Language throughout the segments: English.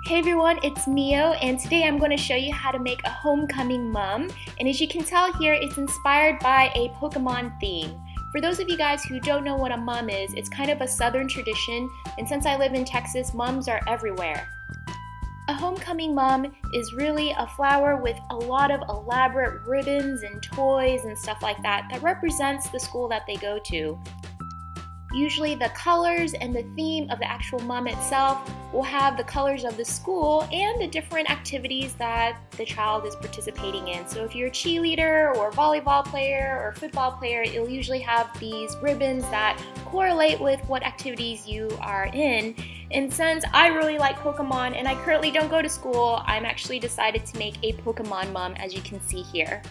Hey everyone, it's Mio, and today I'm going to show you how to make a homecoming mum. And as you can tell here, it's inspired by a Pokemon theme. For those of you guys who don't know what a mum is, it's kind of a southern tradition, and since I live in Texas, mums are everywhere. A homecoming mum is really a flower with a lot of elaborate ribbons and toys and stuff like that represents the school that they go to. Usually the colors and the theme of the actual mum itself will have the colors of the school and the different activities that the child is participating in. So if you're a cheerleader or a volleyball player or a football player, it'll usually have these ribbons that correlate with what activities you are in. And since I really like Pokemon and I currently don't go to school, I'm actually decided to make a Pokemon mum, as you can see here.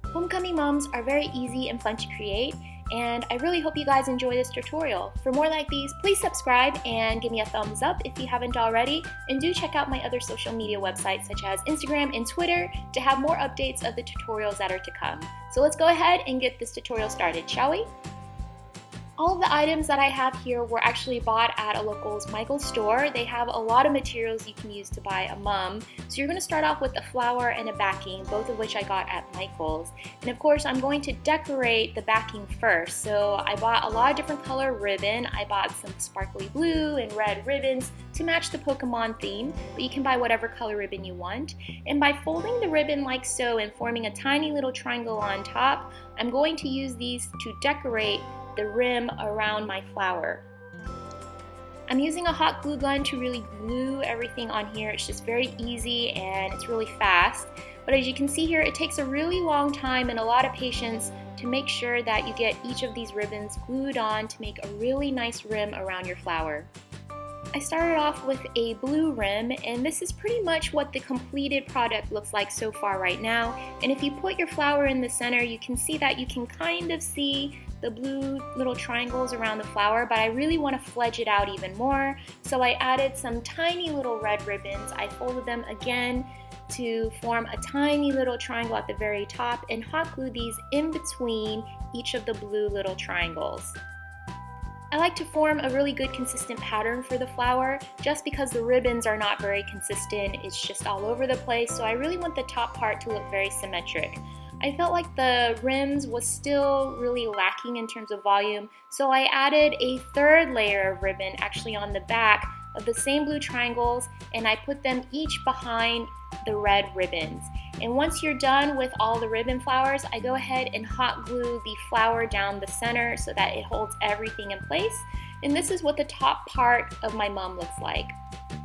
Homecoming mums are very easy and fun to create, and I really hope you guys enjoy this tutorial. For more like these, please subscribe and give me a thumbs up if you haven't already, and do check out my other social media websites such as Instagram and Twitter to have more updates of the tutorials that are to come. So let's go ahead and get this tutorial started, shall we? All of the items that I have here were actually bought at a local Michael's store. They have a lot of materials you can use to buy a mum. So you're going to start off with a flower and a backing, both of which I got at Michael's. And of course, I'm going to decorate the backing first. So I bought a lot of different color ribbon. I bought some sparkly blue and red ribbons to match the Pokemon theme, but you can buy whatever color ribbon you want. And by folding the ribbon like so and forming a tiny little triangle on top, I'm going to use these to decorate the rim around my flower. I'm using a hot glue gun to really glue everything on here. It's just very easy and it's really fast. But as you can see here, it takes a really long time and a lot of patience to make sure that you get each of these ribbons glued on to make a really nice rim around your flower. I started off with a blue rim, and this is pretty much what the completed product looks like so far right now. And if you put your flower in the center, you can see that you can kind of see the blue little triangles around the flower, but I really want to fledge it out even more. So I added some tiny little red ribbons. I folded them again to form a tiny little triangle at the very top and hot glue these in between each of the blue little triangles. I like to form a really good consistent pattern for the flower just because the ribbons are not very consistent. It's just all over the place, so I really want the top part to look very symmetric. I felt like the rims was still really lacking in terms of volume, so I added a third layer of ribbon actually on the back of the same blue triangles, and I put them each behind the red ribbons. And once you're done with all the ribbon flowers, I go ahead and hot glue the flower down the center so that it holds everything in place. And this is what the top part of my mum looks like.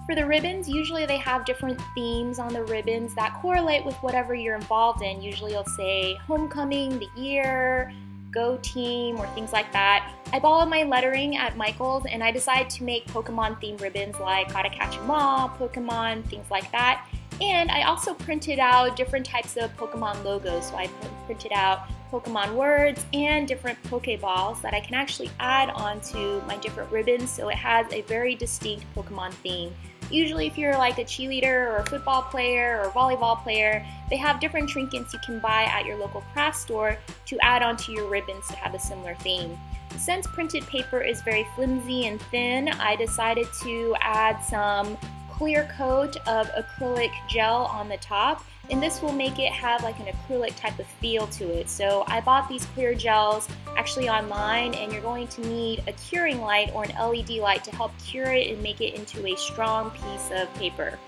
For the ribbons, usually they have different themes on the ribbons that correlate with whatever you're involved in. Usually it'll say homecoming, the year, go team, or things like that. I borrowed my lettering at Michael's and I decided to make Pokemon themed ribbons like Gotta Catch 'em All, Pokemon, things like that. And I also printed out different types of Pokemon logos. So I printed out Pokemon words and different Pokeballs that I can actually add onto my different ribbons so it has a very distinct Pokemon theme. Usually if you're like a cheerleader or a football player or a volleyball player, they have different trinkets you can buy at your local craft store to add onto your ribbons to have a similar theme. Since printed paper is very flimsy and thin, I decided to add some clear coat of acrylic gel on the top, and this will make it have like an acrylic type of feel to it. So I bought these clear gels actually online, and you're going to need a curing light or an LED light to help cure it and make it into a strong piece of paper.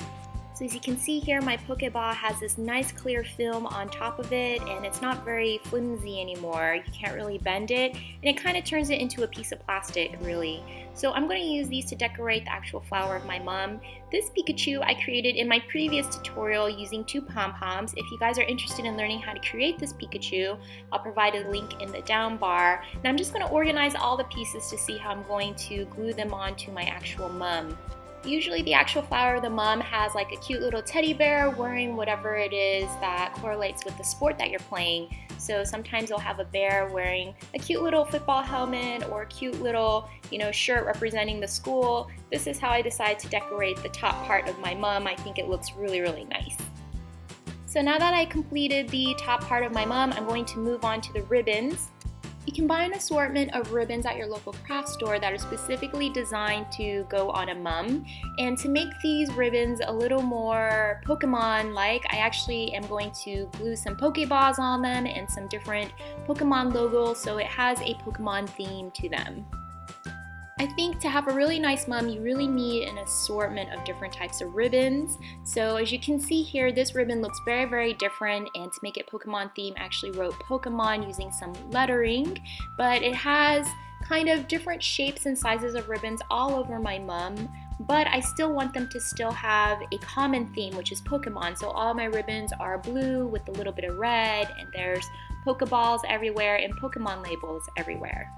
So as you can see here, my Pokeball has this nice clear film on top of it, and it's not very flimsy anymore. You can't really bend it, and it kind of turns it into a piece of plastic, really. So I'm going to use these to decorate the actual flower of my mum. This Pikachu I created in my previous tutorial using 2 pom-poms. If you guys are interested in learning how to create this Pikachu, I'll provide a link in the down bar. Now I'm just going to organize all the pieces to see how I'm going to glue them onto my actual mum. Usually the actual flower of the mum has like a cute little teddy bear wearing whatever it is that correlates with the sport that you're playing. So sometimes you'll have a bear wearing a cute little football helmet or a cute little, shirt representing the school. This is how I decided to decorate the top part of my mum. I think it looks really, really nice. So now that I completed the top part of my mum, I'm going to move on to the ribbons. You can buy an assortment of ribbons at your local craft store that are specifically designed to go on a mum. And to make these ribbons a little more Pokemon-like, I actually am going to glue some Pokeballs on them and some different Pokemon logos so it has a Pokemon theme to them. I think to have a really nice mum, you really need an assortment of different types of ribbons. So as you can see here, this ribbon looks very, very different, and to make it Pokemon theme, I actually wrote Pokemon using some lettering, but it has kind of different shapes and sizes of ribbons all over my mum, but I still want them to still have a common theme, which is Pokemon. So all my ribbons are blue with a little bit of red, and there's Pokeballs everywhere and Pokemon labels everywhere.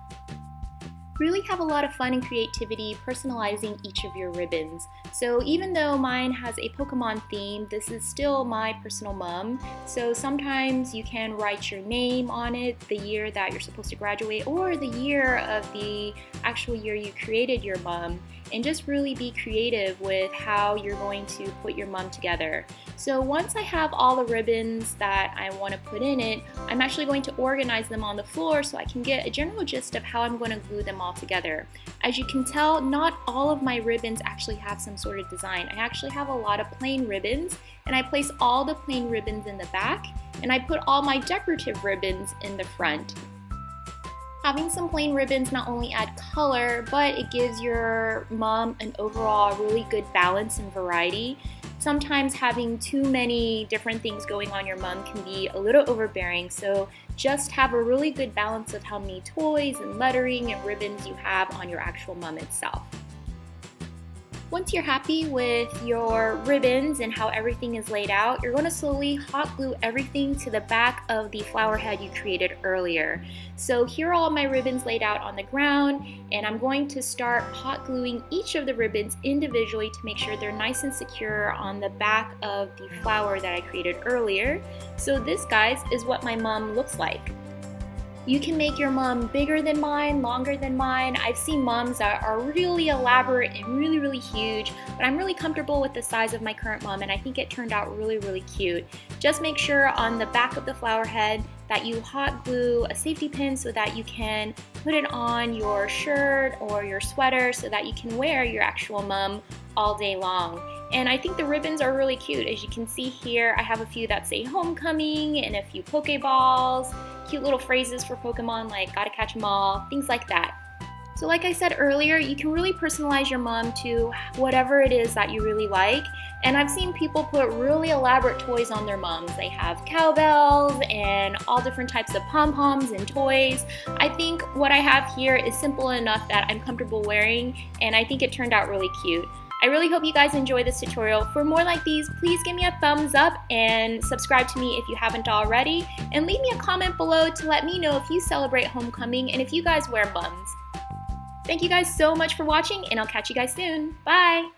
Really have a lot of fun and creativity personalizing each of your ribbons. So even though mine has a Pokemon theme, this is still my personal mum. So sometimes you can write your name on it, the year that you're supposed to graduate, or the year of the actual year you created your mum, and just really be creative with how you're going to put your mum together. So once I have all the ribbons that I want to put in it, I'm actually going to organize them on the floor so I can get a general gist of how I'm going to glue them all together. As you can tell, not all of my ribbons actually have some sort of design. I actually have a lot of plain ribbons, and I place all the plain ribbons in the back, and I put all my decorative ribbons in the front. Having some plain ribbons not only add color, but it gives your mom an overall really good balance and variety. Sometimes having too many different things going on your mum can be a little overbearing, so just have a really good balance of how many toys and lettering and ribbons you have on your actual mum itself. Once you're happy with your ribbons and how everything is laid out, you're going to slowly hot glue everything to the back of the flower head you created earlier. So here are all my ribbons laid out on the ground, and I'm going to start hot gluing each of the ribbons individually to make sure they're nice and secure on the back of the flower that I created earlier. So this, guys, is what my mum looks like. You can make your mum bigger than mine, longer than mine. I've seen mums that are really elaborate and really, really huge, but I'm really comfortable with the size of my current mum, and I think it turned out really, really cute. Just make sure on the back of the flower head that you hot glue a safety pin so that you can put it on your shirt or your sweater so that you can wear your actual mum all day long. And I think the ribbons are really cute. As you can see here, I have a few that say homecoming and a few Pokeballs, cute little phrases for Pokemon like gotta catch 'em all, things like that. So like I said earlier, you can really personalize your mum to whatever it is that you really like. And I've seen people put really elaborate toys on their mums. They have cowbells and all different types of pom-poms and toys. I think what I have here is simple enough that I'm comfortable wearing, and I think it turned out really cute. I really hope you guys enjoy this tutorial. For more like these, please give me a thumbs up and subscribe to me if you haven't already. And leave me a comment below to let me know if you celebrate homecoming and if you guys wear mums. Thank you guys so much for watching, and I'll catch you guys soon. Bye!